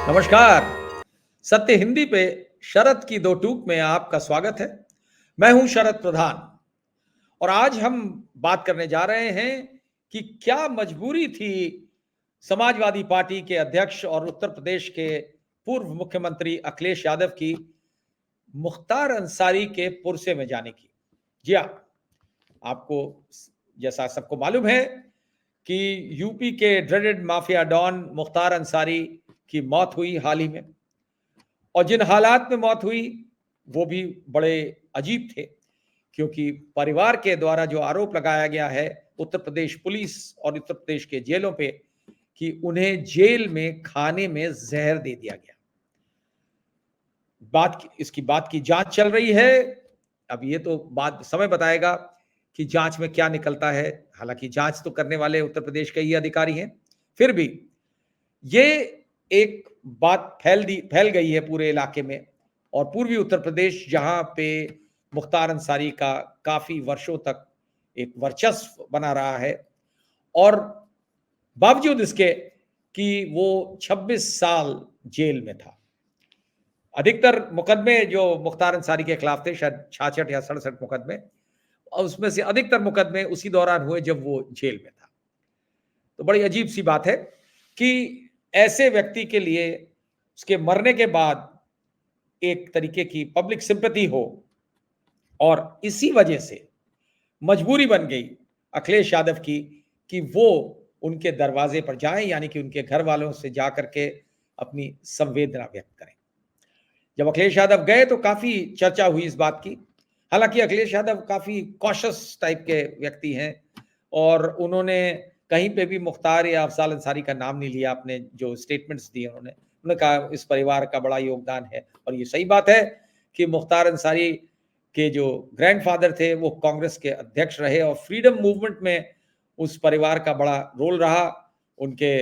नमस्कार। सत्य हिंदी पे शरद की दो टूक में आपका स्वागत है। मैं हूं शरद प्रधान और आज हम बात करने जा रहे हैं कि क्या मजबूरी थी समाजवादी पार्टी के अध्यक्ष और उत्तर प्रदेश के पूर्व मुख्यमंत्री अखिलेश यादव की मुख्तार अंसारी के पुरसे में जाने की। जी हाँ, आपको जैसा सबको मालूम है कि यूपी के dreaded mafia don Mukhtar Ansari की मौत हुई हाल ही में। और जिन हालात में मौत हुई वो भी बड़े अजीब थे, क्योंकि परिवार के द्वारा जो आरोप लगाया गया है उत्तर प्रदेश पुलिस और उत्तर प्रदेश के जेलों पे कि उन्हें जेल में खाने में जहर दे दिया गया। इसकी बात की जांच चल रही है। अब ये तो बात समय बताएगा कि जांच में क्या निकलता है। हालांकि जांच तो करने वाले उत्तर प्रदेश के ही अधिकारी हैं, फिर भी ये एक बात फैल गई है पूरे इलाके में। और पूर्वी उत्तर प्रदेश जहां पे मुख्तार अंसारी का काफी वर्षों तक एक वर्चस्व बना रहा है, और बावजूद इसके कि वो 26 साल जेल में था। अधिकतर मुकदमे जो मुख्तार अंसारी के खिलाफ थे, शायद 66 या 67 मुकदमे, और उसमें से अधिकतर मुकदमे उसी दौरान हुए जब वो जेल में था। तो बड़ी अजीब सी बात है कि ऐसे व्यक्ति के लिए उसके मरने के बाद एक तरीके की पब्लिक सिंपैथी हो, और इसी वजह से मजबूरी बन गई अखिलेश यादव की कि वो उनके दरवाजे पर जाएं, यानी कि उनके घर वालों से जाकर के अपनी संवेदना व्यक्त करें। जब अखिलेश यादव गए तो काफी चर्चा हुई इस बात की। हालांकि अखिलेश यादव काफी कॉशस टाइप के व्यक्ति हैं और उन्होंने कहीं पे भी मुख्तार या अफजाल अंसारी का नाम नहीं लिया। अपने जो स्टेटमेंट्स दिए उन्होंने कहा इस परिवार का बड़ा योगदान है। और ये सही बात है कि मुख्तार अंसारी के जो ग्रैंडफादर थे वो कांग्रेस के अध्यक्ष रहे और फ्रीडम मूवमेंट में उस परिवार का बड़ा रोल रहा। उनके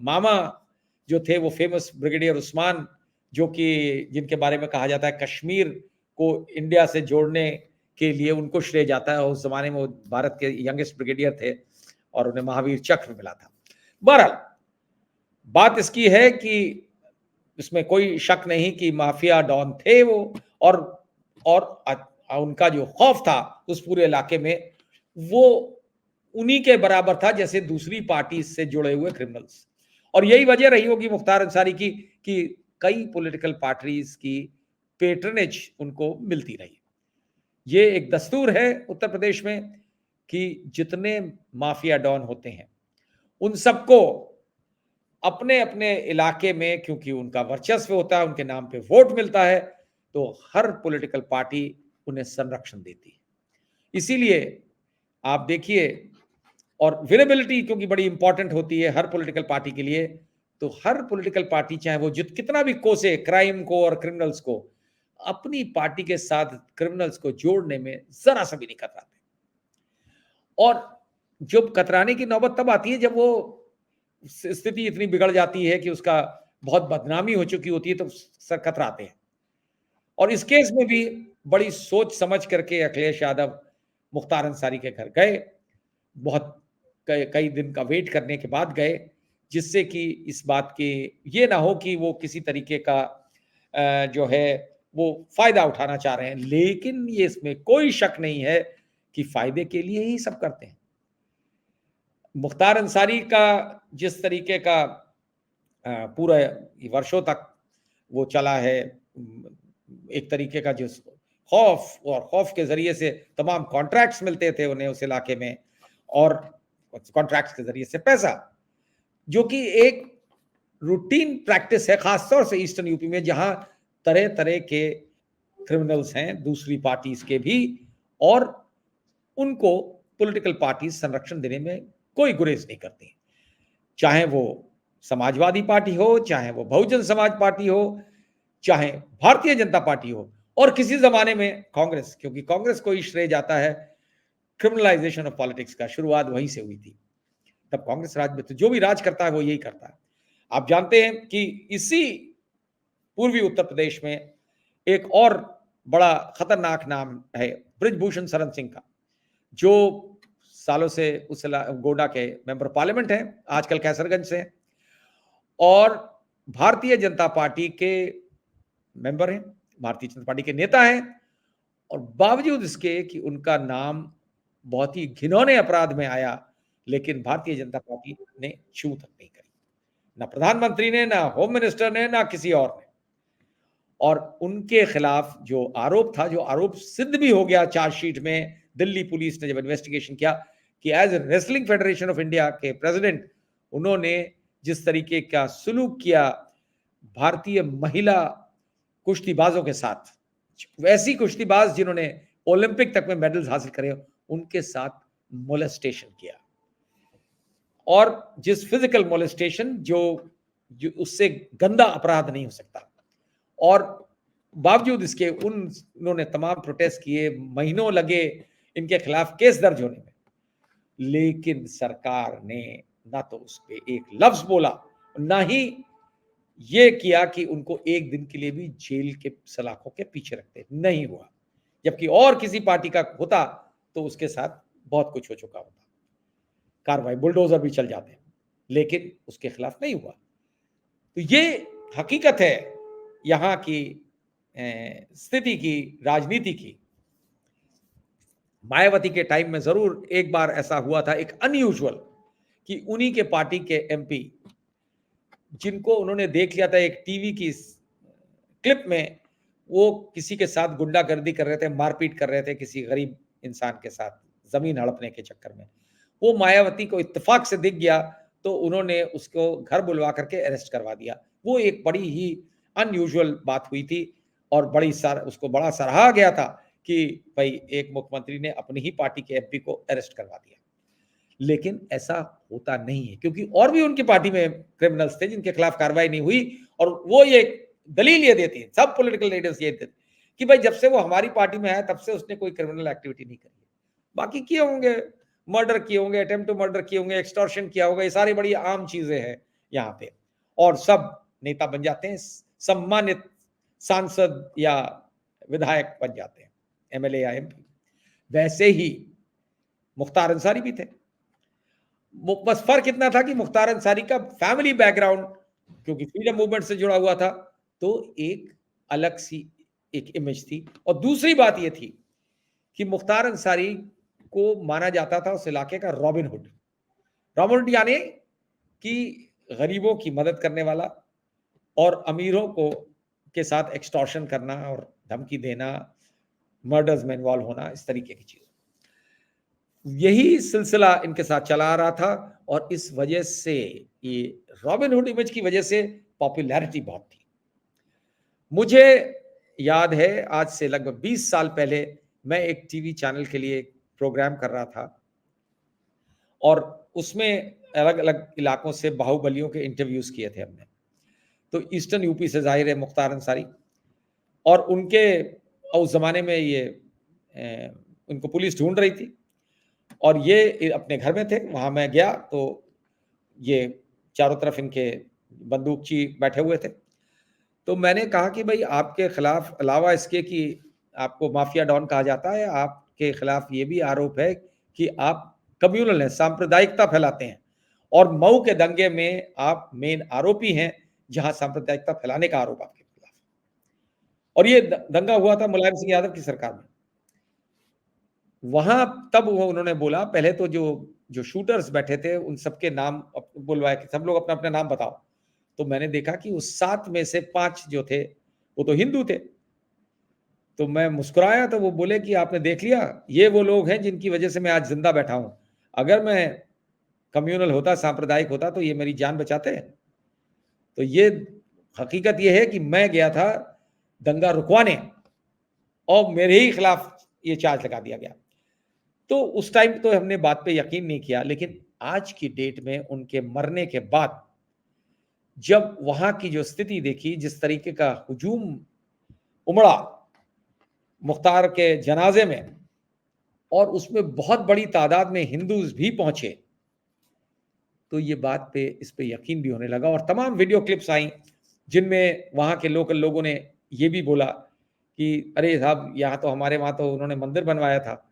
मामा जो थे वो फेमस ब्रिगेडियर उस्मान, जो कि जिनके बारे में कहा जाता है कश्मीर को इंडिया से जोड़ने के लिए उनको श्रेय जाता है। उस जमाने में वो भारत के यंगेस्ट ब्रिगेडियर थे और उन्हें महावीर चक्र मिला था। बहरहाल बात इसकी है कि इसमें कोई शक नहीं कि माफिया डॉन थे वो, और उनका जो खौफ था उस पूरे इलाके में वो उन्हीं के बराबर था जैसे दूसरी पार्टी से जुड़े हुए क्रिमिनल्स। और यही वजह रही होगी मुख्तार अंसारी की कि कई पॉलिटिकल पार्टीज की पेट्रनेज उनको मिलती रही। ये एक दस्तूर है उत्तर प्रदेश में कि जितने माफिया डॉन होते हैं उन सबको अपने अपने इलाके में, क्योंकि उनका वर्चस्व होता है, उनके नाम पे वोट मिलता है, तो हर पॉलिटिकल पार्टी उन्हें संरक्षण देती है। इसीलिए आप देखिए, और विनेबिलिटी क्योंकि बड़ी इंपॉर्टेंट होती है हर पॉलिटिकल पार्टी के लिए, तो हर पॉलिटिकल पार्टी चाहे वो जित कितना भी कोसे क्राइम को और क्रिमिनल्स को, अपनी पार्टी के साथ क्रिमिनल्स को जोड़ने में जरा सा भी नहीं कतराते। और जब कतराने की नौबत तब आती है जब वो स्थिति इतनी बिगड़ जाती है कि उसका बहुत बदनामी हो चुकी होती है, तो सर कतराते हैं। और इस केस में भी बड़ी सोच समझ करके अखिलेश यादव मुख्तार अंसारी के घर गए। बहुत कई दिन का वेट करने के बाद गए, जिससे कि इस बात की ये ना हो कि वो किसी तरीके का जो है वो फायदा उठाना चाह रहे हैं। लेकिन ये इसमें कोई शक नहीं है कि फायदे के लिए ही सब करते हैं। मुख्तार अंसारी का जिस तरीके का पूरा वर्षों तक वो चला है, एक तरीके का जो खौफ, और खौफ के जरिए से तमाम कॉन्ट्रैक्ट्स मिलते थे उन्हें उस इलाके में, और कॉन्ट्रैक्ट्स के जरिए से पैसा, जो कि एक रूटीन प्रैक्टिस है खासतौर से ईस्टर्न यूपी में, जहां तरह तरह के क्रिमिनल्स हैं दूसरी पार्टीज के भी, और उनको पॉलिटिकल पार्टी संरक्षण देने में कोई गुरेज नहीं करती। चाहे वो समाजवादी पार्टी हो, चाहे वो बहुजन समाज पार्टी हो, चाहे भारतीय जनता पार्टी हो, और किसी जमाने में कांग्रेस, क्योंकि कांग्रेस को ही श्रेय जाता है क्रिमिनलाइजेशन ऑफ पॉलिटिक्स का, शुरुआत वहीं से हुई थी। तब कांग्रेस राज में, तो जो भी राज करता है वो यही करता है। आप जानते हैं कि इसी पूर्वी उत्तर प्रदेश में एक और बड़ा खतरनाक नाम है ब्रिजभूषण शरण सिंह का, जो सालों से उस गोडा के मेंबर पार्लियामेंट हैं, आजकल कैसरगंज से हैं। और भारतीय जनता पार्टी के मेंबर हैं, भारतीय जनता पार्टी के नेता हैं, और बावजूद इसके कि उनका नाम बहुत ही घिनौने अपराध में आया, लेकिन भारतीय जनता पार्टी ने छू तक नहीं करी, ना प्रधानमंत्री ने, ना होम मिनिस्टर ने, ना किसी और ने। और उनके खिलाफ जो आरोप था, जो आरोप सिद्ध भी हो गया चार्जशीट में, दिल्ली पुलिस ने जब इन्वेस्टिगेशन किया कि as wrestling federation of India के प्रेसिडेंट उन्होंने जिस तरीके का सलूक किया भारतीय महिला कुश्तीबाजों के साथ, वैसी कुश्तीबाज जिन्होंने ओलंपिक तक में मेडल्स हासिल करे, उनके साथ मोलेस्टेशन किया। और जिस फिजिकल मोलेस्टेशन जो उससे गंदा अपराध नहीं हो सकता, और बावजूद इसके उन्होंने तमाम प्रोटेस्ट किए, महीनों लगे इनके खिलाफ केस दर्ज होने में, लेकिन सरकार ने ना तो उस पे एक लफ्ज बोला, ना ही ये किया कि उनको एक दिन के लिए भी जेल के सलाखों के पीछे रखते, नहीं हुआ। जबकि और किसी पार्टी का होता तो उसके साथ बहुत कुछ हो चुका होता, कार्रवाई, बुलडोजर भी चल जाते, लेकिन उसके खिलाफ नहीं हुआ। तो ये हकीकत है यहां की स्थिति की, राजनीति की। मायावती के टाइम में जरूर एक बार ऐसा हुआ था, एक अनयूजुअल, कि उन्हीं के पार्टी के एमपी जिनको उन्होंने देख लिया था एक टीवी की क्लिप में, वो किसी के साथ गुंडागर्दी कर रहे थे, मारपीट कर रहे थे किसी गरीब इंसान के साथ जमीन हड़पने के चक्कर में। वो मायावती को इत्तेफाक से दिख गया तो उन्होंने उसको घर बुलवा करके अरेस्ट करवा दिया। वो एक बड़ी ही अनयूजुअल बात हुई थी और उसको बड़ा सराहा गया था कि भाई एक मुख्यमंत्री ने अपनी ही पार्टी के एमपी को अरेस्ट करवा दिया। लेकिन ऐसा होता नहीं है, क्योंकि और भी उनकी पार्टी में क्रिमिनल्स थे जिनके खिलाफ कार्रवाई नहीं हुई, और वो ये दलील ये देती है, सब पॉलिटिकल लीडर्स ये देते कि भाई जब से वो हमारी पार्टी में आया तब से उसने कोई क्रिमिनल एक्टिविटी नहीं करी। बाकी किए होंगे, मर्डर किए होंगे, अटेम्प्ट टू मर्डर किए होंगे, एक्सटॉर्शन किया होगा, ये सारी बड़ी आम चीजें हैं यहाँ पे, और सब नेता बन जाते हैं, सम्मानित सांसद या विधायक बन जाते हैं, एमएलए या एमपी। वैसे ही मुख्तार अंसारी भी थे। बस फर्क इतना था कि मुख्तार अंसारी का फैमिली बैकग्राउंड क्योंकि फ्रीडम मूवमेंट से जुड़ा हुआ था, तो एक अलग सी एक इमेज थी। और दूसरी बात यह थी कि मुख्तार अंसारी को माना जाता था उस इलाके का रॉबिन हुड। रॉबिन हुड यानी कि गरीबों की मदद करने वाला और अमीरों को के साथ एक्सटॉर्शन करना और धमकी देना, मर्डर्स में इन्वॉल्व होना, इस तरीके की चीज। यही सिलसिला इनके साथ चला आ रहा था, और इस वजह से ये रॉबिन हुड इमेज की वजह से पॉपुलैरिटी बहुत थी। मुझे याद है आज से लगभग 20 साल पहले मैं एक टीवी चैनल के लिए एक प्रोग्राम कर रहा था, और उसमें अलग अलग इलाकों से बाहुबलियों के इंटरव्यूज किए थे हमने। तो ईस्टर्न यूपी से जाहिर है मुख्तार अंसारी, और उनके उस जमाने में ये उनको पुलिस ढूंढ रही थी, और ये अपने घर में थे। वहां मैं गया तो ये चारों तरफ इनके बंदूकची बैठे हुए थे। तो मैंने कहा कि भाई आपके खिलाफ अलावा इसके कि आपको माफिया डॉन कहा जाता है, आपके खिलाफ ये भी आरोप है कि आप कम्युनल हैं, सांप्रदायिकता फैलाते हैं, और मऊ के दंगे में आप मेन आरोपी हैं जहां सांप्रदायिकता फैलाने का आरोप आपके खिलाफ। और ये दंगा हुआ था मुलायम सिंह यादव की सरकार में। वहां तब वो उन्होंने बोला, पहले तो जो शूटर्स बैठे थे उन सबके नाम बुलवाए कि सब लोग अपना अपना नाम बताओ। तो मैंने देखा कि उस 7 में से 5 जो थे वो तो हिंदू थे। तो मैं मुस्कुराया तो वो बोले कि आपने देख लिया, ये वो लोग हैं जिनकी वजह से मैं आज जिंदा बैठा हूं। अगर मैं कम्युनल होता, सांप्रदायिक होता, तो ये मेरी जान बचाते हैं। तो ये हकीकत ये है कि मैं गया था दंगा रुकवाने और मेरे ही खिलाफ ये चार्ज लगा दिया गया। तो उस टाइम तो हमने बात पे यकीन नहीं किया, लेकिन आज की डेट में उनके मरने के बाद जब वहां की जो स्थिति देखी, जिस तरीके का हुजूम उमड़ा मुख्तार के जनाजे में, और उसमें बहुत बड़ी तादाद में हिंदूज भी पहुंचे, तो ये बात पे इस पे यकीन भी होने लगा। और तमाम वीडियो क्लिप्स आई जिनमें वहां के लोकल लोगों ने ये भी बोला कि अरे साहब, यहाँ तो हमारे वहां तो उन्होंने मंदिर बनवाया था,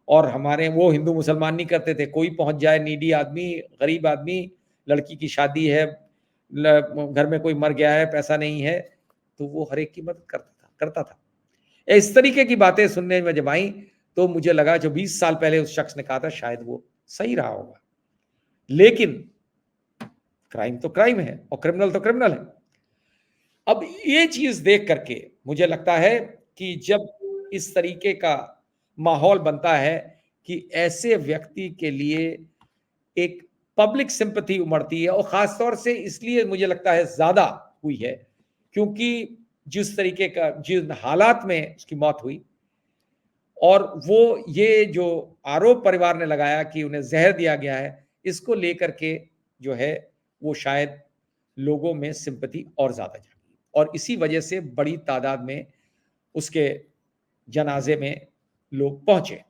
और हमारे वो हिंदू मुसलमान नहीं करते थे, कोई पहुंच जाए, नीडी आदमी, गरीब आदमी, लड़की की शादी है, घर में कोई मर गया है, पैसा नहीं है, तो वो हर एक की मदद करता था। इस तरीके की बातें सुनने में जब आई, तो मुझे लगा जो 20 साल पहले उस शख्स ने कहा था शायद वो सही रहा होगा। लेकिन क्राइम तो क्राइम है और क्रिमिनल तो क्रिमिनल है। अब ये चीज देख करके मुझे लगता है कि जब इस तरीके का माहौल बनता है कि ऐसे व्यक्ति के लिए एक पब्लिक सिंपैथी उमड़ती है, और खासतौर से इसलिए मुझे लगता है ज्यादा हुई है क्योंकि जिस तरीके का जिन हालात में उसकी मौत हुई, और वो ये जो आरोप परिवार ने लगाया कि उन्हें जहर दिया गया है, इसको लेकर के जो है वो शायद लोगों में सिंपैथी और ज्यादा जागी, और इसी वजह से बड़ी तादाद में उसके जनाजे में लोग पहुंचे।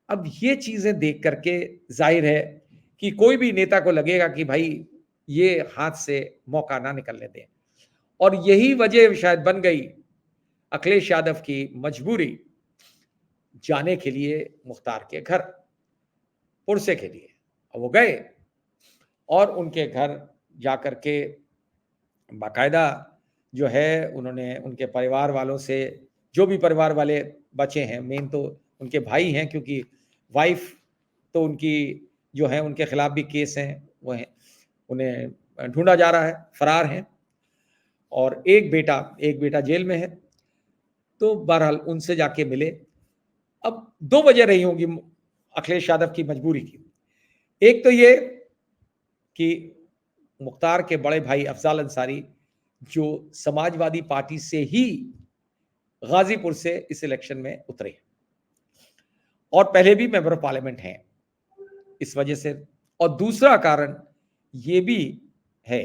अब ये चीजें देख करके जाहिर है कि कोई भी नेता को लगेगा कि भाई ये हाथ से मौका ना निकलने दें, और यही वजह शायद बन गई अखिलेश यादव की मजबूरी जाने के लिए मुख्तार के घर पुरसे के लिए। और वो गए और उनके घर जाकर के बाकायदा जो है उन्होंने उनके परिवार वालों से, जो भी परिवार वाले बचे हैं, मेन तो उनके भाई हैं क्योंकि वाइफ तो उनकी जो है उनके खिलाफ भी केस हैं, वो हैं, उन्हें ढूंढा जा रहा है, फरार हैं, और एक बेटा जेल में है। तो बहरहाल उनसे जाके मिले। अब दो वजह रही होंगी अखिलेश यादव की मजबूरी की। एक तो ये कि मुख्तार के बड़े भाई अफजाल अंसारी जो समाजवादी पार्टी से ही गाजीपुर से इस इलेक्शन में उतरे और पहले भी मेंबर ऑफ पार्लियामेंट हैं, इस वजह से। और दूसरा कारण ये भी है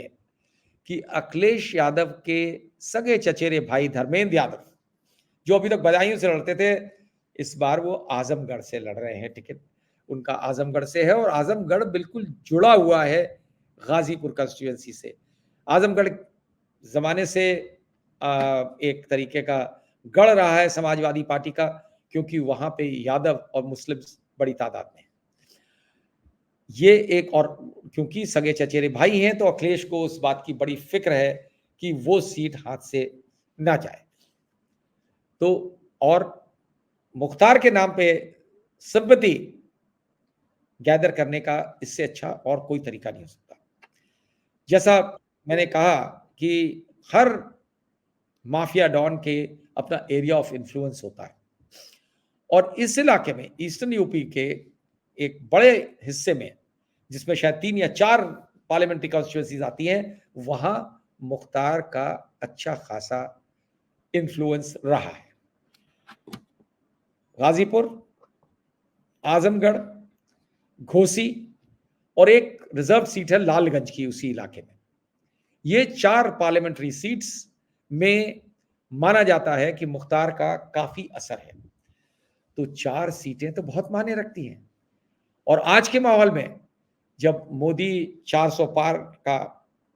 कि अखिलेश यादव के सगे चचेरे भाई धर्मेंद्र यादव, जो अभी तक बदायूं से लड़ते थे, इस बार वो आजमगढ़ से लड़ रहे हैं, टिकट उनका आजमगढ़ से है, और आजमगढ़ बिल्कुल जुड़ा हुआ है गाजीपुर कंस्टिट्यूएंसी से। आजमगढ़ जमाने से एक तरीके का गढ़ रहा है समाजवादी पार्टी का, क्योंकि वहां पे यादव और मुस्लिम बड़ी तादाद में। ये एक, और क्योंकि सगे चचेरे भाई हैं तो अखिलेश को उस बात की बड़ी फिक्र है कि वो सीट हाथ से ना जाए। तो और मुख्तार के नाम पे सिंपैथी गैदर करने का इससे अच्छा और कोई तरीका नहीं हो सकता। जैसा मैंने कहा कि हर माफिया डॉन के अपना एरिया ऑफ इन्फ्लुएंस होता है, और इस इलाके में ईस्टर्न यूपी के एक बड़े हिस्से में, जिसमें शायद 3 या 4 पार्लियामेंट्री कॉन्स्टिट्यूएंसीज आती हैं, वहां मुख्तार का अच्छा खासा इन्फ्लुएंस रहा है। गाजीपुर, आजमगढ़, घोसी और एक रिजर्व सीट है लालगंज की उसी इलाके में। ये 4 पार्लियामेंट्री सीट्स में माना जाता है कि मुख्तार का काफी असर है। तो 4 सीटें तो बहुत मायने रखती हैं, और आज के माहौल में जब मोदी 400 पार का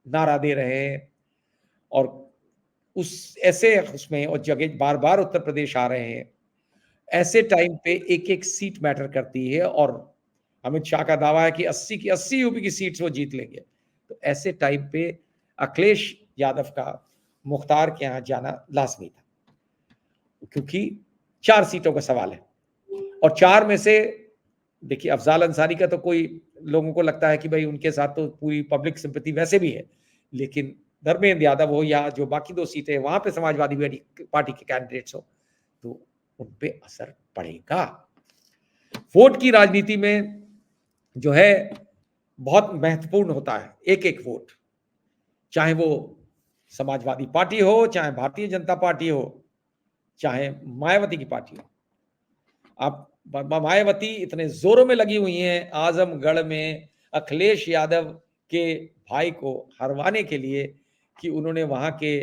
नारा दे रहे हैं, और उस ऐसे उसमें और जगह बार बार उत्तर प्रदेश आ रहे हैं, ऐसे टाइम पे एक एक सीट मैटर करती है, और अमित शाह का दावा है कि 80 की 80 यूपी की सीट्स वो जीत लेंगे। तो ऐसे टाइम पे अखिलेश यादव का मुख्तार के यहाँ जाना लाजमी था, क्योंकि 4 सीटों का सवाल है, और 4 में से देखिए अफजाल अंसारी का तो कोई लोगों को लगता है कि भाई उनके साथ तो पूरी पब्लिक सिंपैथी वैसे भी है, लेकिन धर्मेंद्र यादव हो या जो बाकी 2 सीटें वहां पे समाजवादी पार्टी के कैंडिडेट्स हो, तो उन पे असर पड़ेगा। वोट की राजनीति में जो है बहुत महत्वपूर्ण होता है एक एक वोट, चाहे वो समाजवादी पार्टी हो, चाहे भारतीय जनता पार्टी हो, चाहे मायावती की पार्टी हो। आप मायावती इतने जोरों में लगी हुई हैं आजमगढ़ में अखिलेश यादव के भाई को हरवाने के लिए कि उन्होंने वहां के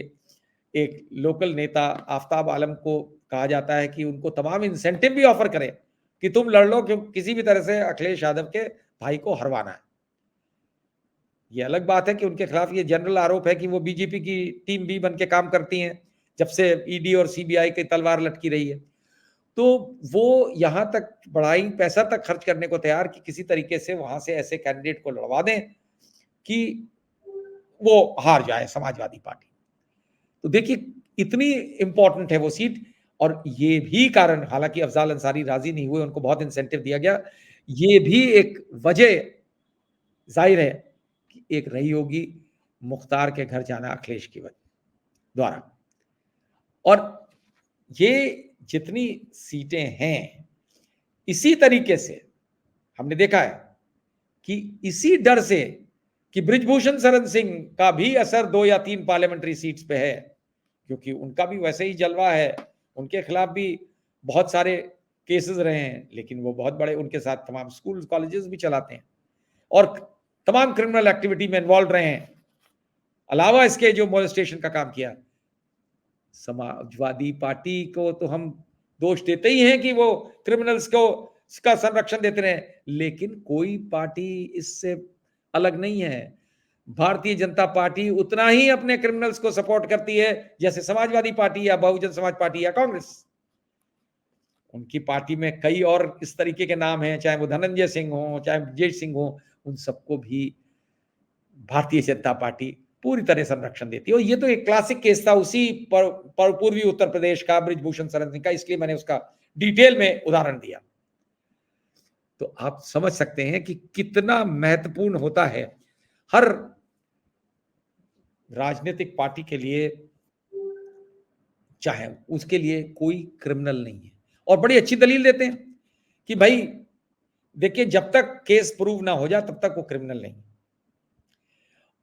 एक लोकल नेता आफ्ताब आलम को कहा जाता है कि उनको तमाम इंसेंटिव भी ऑफर करें कि तुम लड़ लो, क्यों किसी भी तरह से अखिलेश यादव के भाई को हरवाना है। ये अलग बात है कि उनके खिलाफ ये जनरल आरोप है कि वो बीजेपी की टीम बी बन के काम करती हैं जब से ईडी और सीबीआई की तलवार लटकी रही है। तो वो यहां तक बढ़ाई पैसा तक खर्च करने को तैयार कि किसी तरीके से वहां से ऐसे कैंडिडेट को लड़वा दें कि वो हार जाए समाजवादी पार्टी। तो देखिए इतनी इंपॉर्टेंट है वो सीट। और ये भी कारण, हालांकि अफजाल अंसारी राजी नहीं हुए, उनको बहुत इंसेंटिव दिया गया, ये भी एक वजह जाहिर है कि एक रही होगी मुख्तार के घर जाना अखिलेश की वजह द्वारा। और ये जितनी सीटें हैं, इसी तरीके से हमने देखा है कि इसी डर से कि बृजभूषण शरण सिंह का भी असर 2 या 3 पार्लियामेंट्री सीट्स पे है, क्योंकि उनका भी वैसे ही जलवा है, उनके खिलाफ भी बहुत सारे केसेस रहे हैं, लेकिन वो बहुत बड़े, उनके साथ तमाम स्कूल कॉलेजेस भी चलाते हैं और तमाम क्रिमिनल एक्टिविटी में इन्वॉल्व रहे हैं। अलावा इसके जो मोलेस्टेशन का काम किया, समाजवादी पार्टी को तो हम दोष देते ही हैं कि वो क्रिमिनल्स को इसका संरक्षण देते रहे, लेकिन कोई पार्टी इससे अलग नहीं है। भारतीय जनता पार्टी उतना ही अपने क्रिमिनल्स को सपोर्ट करती है जैसे समाजवादी पार्टी या बहुजन समाज पार्टी या कांग्रेस। उनकी पार्टी में कई और इस तरीके के नाम हैं, चाहे वो धनंजय सिंह हो, चाहे ब्रजेश सिंह हो, उन सबको भी भारतीय जनता पार्टी पूरी तरह संरक्षण देती है। और ये तो एक क्लासिक केस था उसी पर पूर्वी उत्तर प्रदेश का, बृजभूषण शरण सिंह का, इसलिए मैंने उसका डिटेल में उदाहरण दिया। तो आप समझ सकते हैं कि कितना महत्वपूर्ण होता है हर राजनीतिक पार्टी के लिए, चाहे उसके लिए कोई क्रिमिनल नहीं है। और बड़ी अच्छी दलील देते हैं कि भाई देखिए, जब तक केस प्रूव ना हो जाए तब तक वो क्रिमिनल नहीं।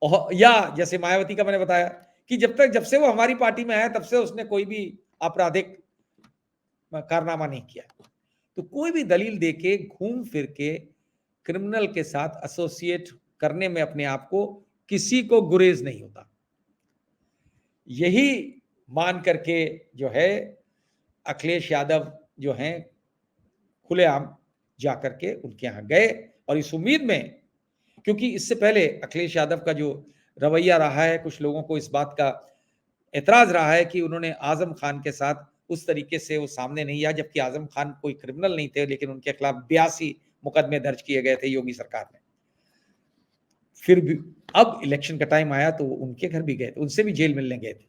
और या जैसे मायावती का मैंने बताया कि जब से वो हमारी पार्टी में आया तब से उसने कोई भी आपराधिक कारनामा नहीं किया। तो कोई भी दलील देके घूम फिर के क्रिमिनल के साथ एसोसिएट करने में अपने आप को किसी को गुरेज नहीं होता। यही मान करके जो है अखिलेश यादव जो हैं खुलेआम जाकर के उनके यहाँ गए, और इस उम्मीद में, क्योंकि इससे पहले अखिलेश यादव का जो रवैया रहा है, कुछ लोगों को इस बात का एतराज रहा है कि उन्होंने आजम खान के साथ उस तरीके से वो सामने नहीं आया, जबकि आजम खान कोई क्रिमिनल नहीं थे, लेकिन उनके खिलाफ 82 मुकदमे दर्ज किए गए थे योगी सरकार में। फिर भी अब इलेक्शन का टाइम आया तो उनके घर भी गए थे, उनसे भी जेल मिलने गए थे।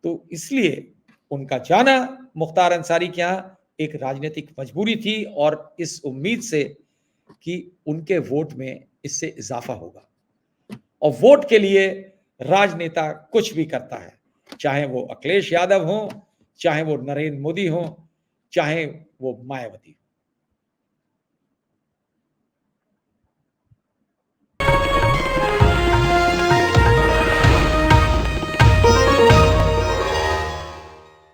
तो इसलिए उनका जाना मुख्तार अंसारी के यहाँ एक राजनीतिक मजबूरी थी, और इस उम्मीद से कि उनके वोट में इससे इजाफा होगा। और वोट के लिए राजनेता कुछ भी करता है, चाहे वो अखिलेश यादव हो, चाहे वो नरेंद्र मोदी हो, चाहे वो मायावती।